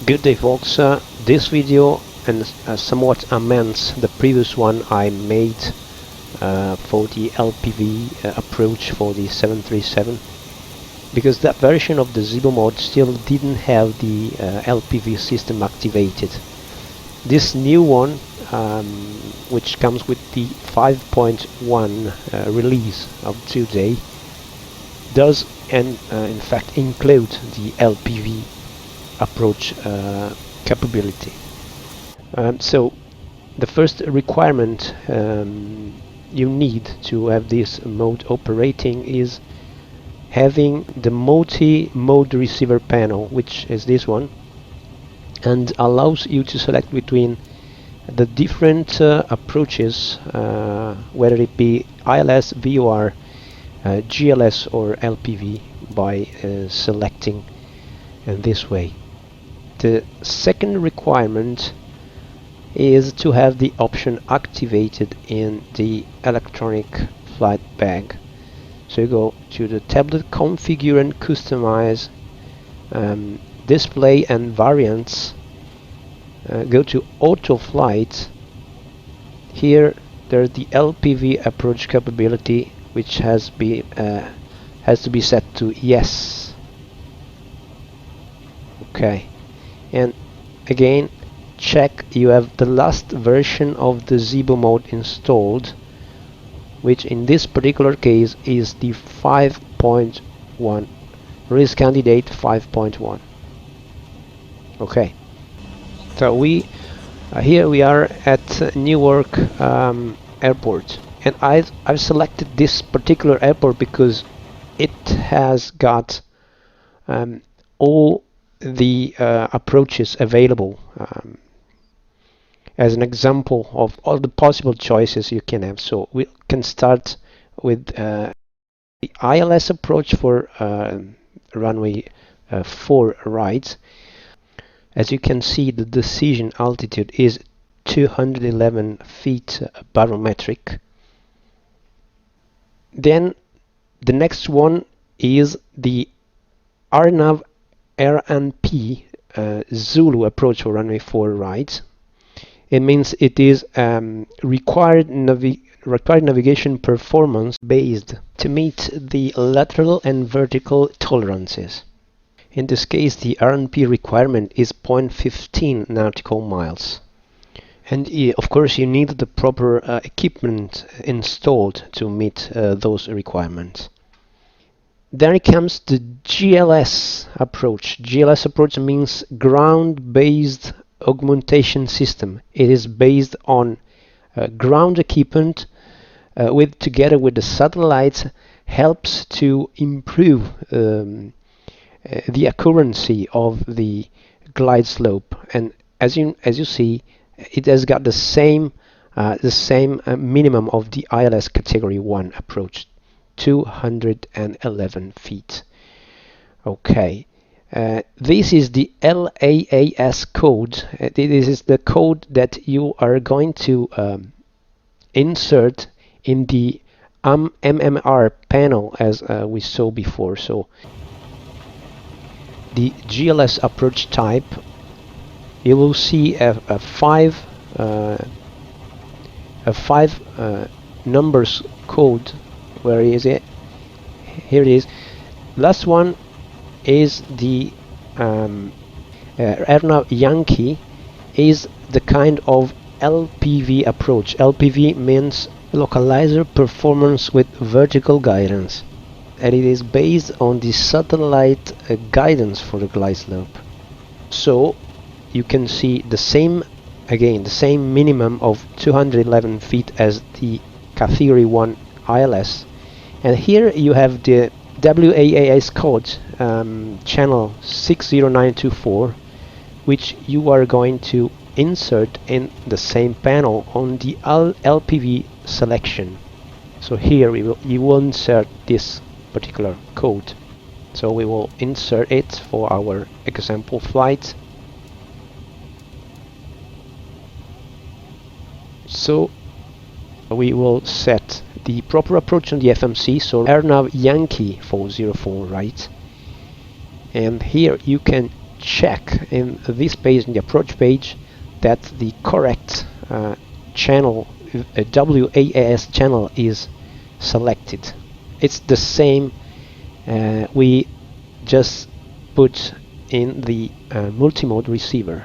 Good day folks, this video and somewhat amends the previous one I made for the LPV approach for the 737, because that version of the Zibomod still didn't have the LPV system activated. This new one, which comes with the 5.1 release of today, does in fact include the LPV approach capability. So the first requirement you need to have this mode operating is having the multi-mode receiver panel, which is this one, and allows you to select between the different approaches, whether it be ILS, VOR, GLS or LPV, by selecting in this way. The second requirement is to have the option activated in the electronic flight bag. So you go to the tablet, configure and customize, display and variants, go to auto flight. Here there's the LPV approach capability, which has to be set to yes. Okay, and again check you have the last version of the Zibomod installed, which in this particular case is the 5.1 release candidate 5.1. Okay, so here we are at Newark airport, and I've selected this particular airport because it has got all the approaches available, as an example of all the possible choices you can have. So we can start with the ILS approach for runway 4 right. As you can see, the decision altitude is 211 feet barometric. Then the next one is the RNAV RNP Zulu approach for runway 4 right. It means it is required navigation performance based to meet the lateral and vertical tolerances. In this case, the RNP requirement is 0.15 nautical miles. And of course you need the proper equipment installed to meet those requirements. Then it comes the GLS approach. GLS approach means ground-based augmentation system. It is based on ground equipment together with the satellites, helps to improve the accuracy of the glide slope. And as you see, it has got the same minimum of the ILS category 1 approach, 211 feet. Okay, this is the LAAS code. This is the code that you are going to insert in the MMR panel, as we saw before. So the GLS approach type, you will see a five numbers code. Where is it? Here it is. Last one is the RNAV Yankee, is the kind of LPV approach. LPV means localizer performance with vertical guidance, and it is based on the satellite guidance for the glide slope. So you can see the same minimum of 211 feet as the category 1 ILS. And here you have the WAAS code, channel 60924, which you are going to insert in the same panel on the LPV selection. So here you will insert this particular code. So we will insert it for our example flight. So we will set the proper approach on the FMC, so RNAV Yankee 404 right. And here you can check in this page, in the approach page, that the correct channel, WAAS channel, is selected. It's the same we just put in the multimode receiver.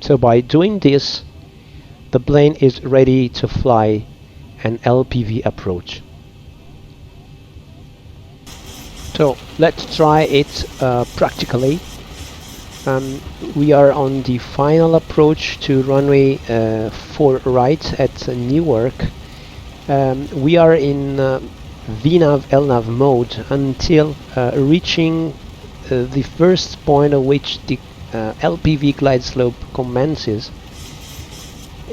So by doing this, the plane is ready to fly an LPV approach. So let's try it practically. We are on the final approach to runway 4 right at Newark. We are in VNAV LNAV mode until reaching the first point at which the LPV glide slope commences.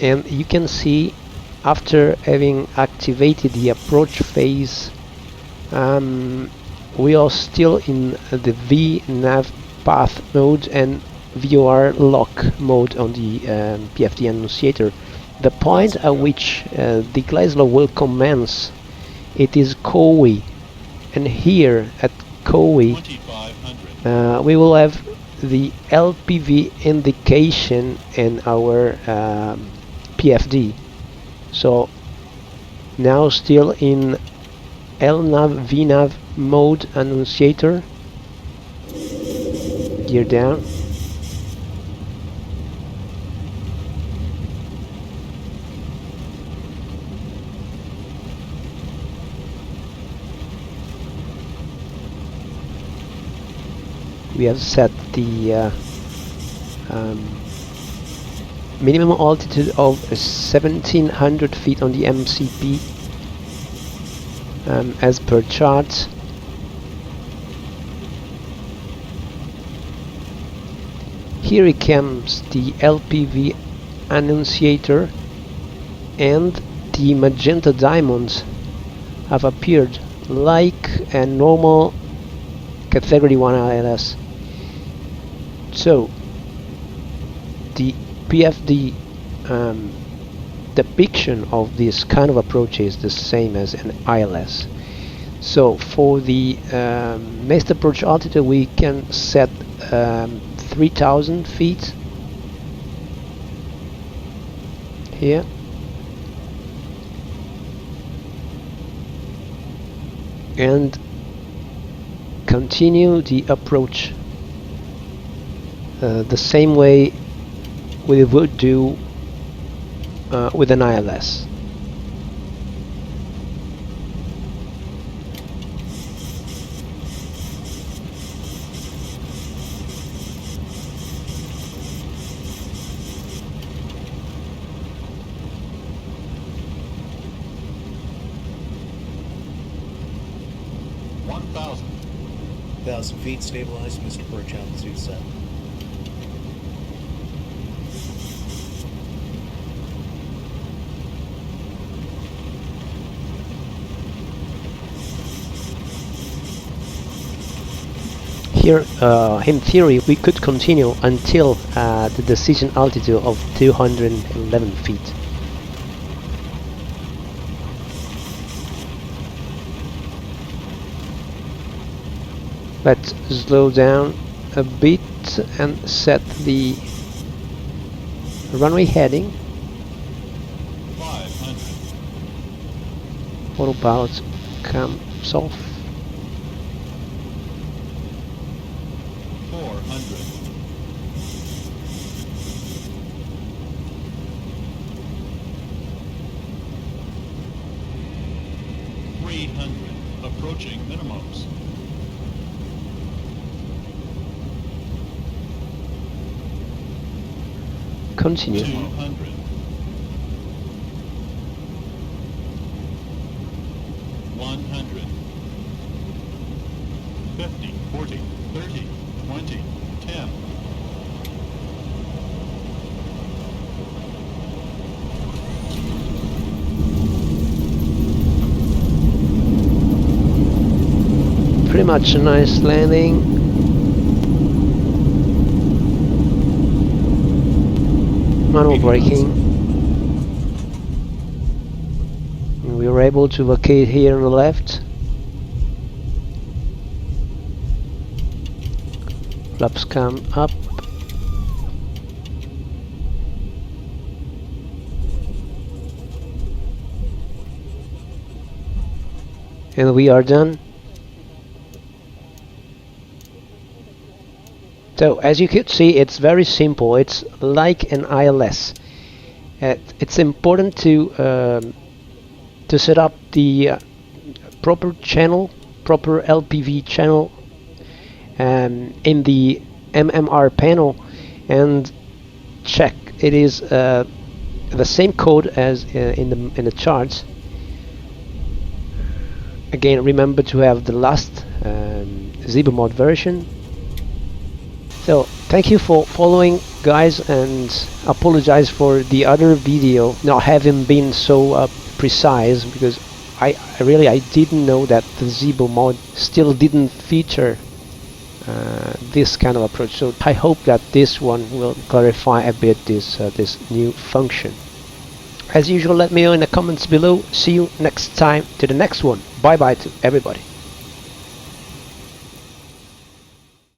And you can see, after having activated the approach phase, we are still in the VNAV path mode and VOR lock mode on the PFD annunciator. The point at which the glide slope will commence, it is Cowie, and here at Cowie we will have the LPV indication in our PFD. So now still in LNAV VNAV mode annunciator, gear down. We have set the minimum altitude of 1700 feet on the MCP as per chart. Here it comes, the LPV annunciator, and the magenta diamonds have appeared like a normal Category 1 ILS. So the PFD depiction of this kind of approach is the same as an ILS. So for the next approach altitude, we can set 3000 feet here. And continue the approach the same way we would do with an ILS. Thousand feet, stabilized, Mr. Birch, altitude set. Here, in theory, we could continue until the decision altitude of 211 feet. Let's slow down a bit and set the runway heading. 500. Autopilot comes off. 400. 300. Approaching minimums. 200. Continue. 100. 50, 40, 30, 20, 10. 1. Pretty much a nice landing. Manual braking. We were able to vacate here on the left. Flaps come up. And we are done. So as you could see, it's very simple. It's like an ILS. It's important to set up the proper channel, proper LPV channel in the MMR panel, and check it is the same code as in the charts. Again, remember to have the last Zibomod version. So thank you for following, guys, and apologize for the other video not having been so precise, because I didn't know that the Zibomod still didn't feature this kind of approach. So I hope that this one will clarify a bit this new function. As usual, let me know in the comments below. See you next time to the next one. Bye bye to everybody.